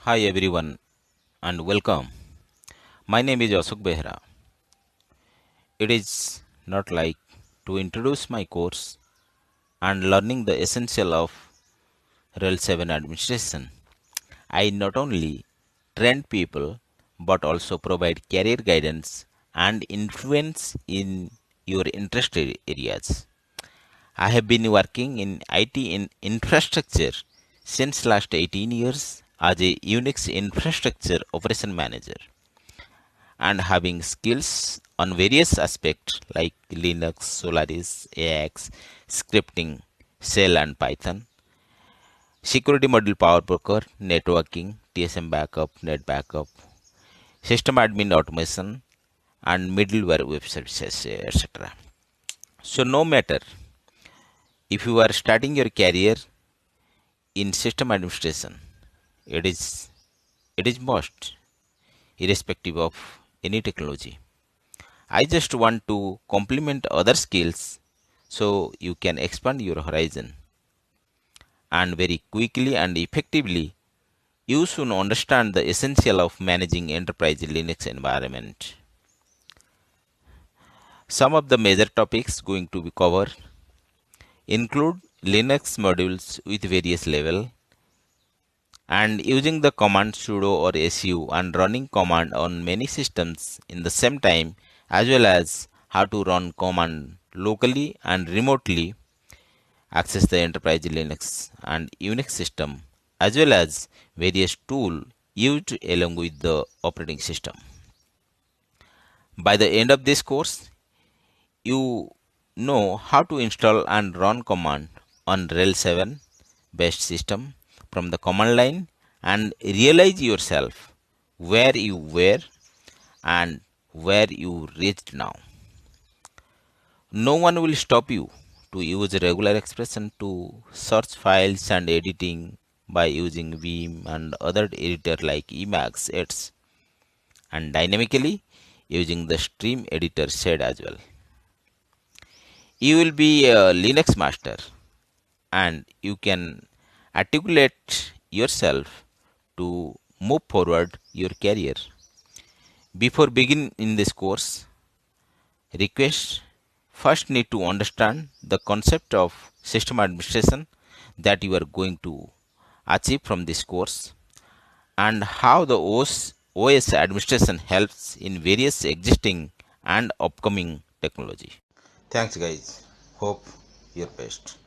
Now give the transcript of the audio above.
Hi everyone and welcome. My name is Ashok Behra. It is not like to introduce my course and learning the essential of REL 7 administration. I not only train people but also provide career guidance and influence in your interested areas. I have been working in IT in infrastructure since last 18 years as a Unix infrastructure operation manager, and having skills on various aspects like Linux, Solaris, AX, scripting, Shell and Python, security model power broker, networking, TSM backup, net backup, system admin automation, and middleware web services, etc. So no matter if you are starting your career in system administration, it is must irrespective of any technology. I just want to complement other skills so you can expand your horizon and very quickly and effectively you should understand the essential of managing enterprise Linux environment. Some of the major topics going to be covered include Linux modules with various level and using the command sudo or su and running command on many systems in the same time, as well as how to run command locally and remotely access the enterprise Linux and Unix system, as well as various tools used along with the operating system. By the end of this course, you know how to install and run command on RHEL 7 based system from the command line and realize yourself where you were and where you reached now. No one will stop you to use regular expression to search files and editing by using Vim and other editor like Emacs, etc. and dynamically using the stream editor said as well. You will be a Linux master and you can articulate yourself to move forward your career. Before begin in this course, request first need to understand the concept of system administration that you are going to achieve from this course and how the OS administration helps in various existing and upcoming technology. Thanks guys. Hope your best.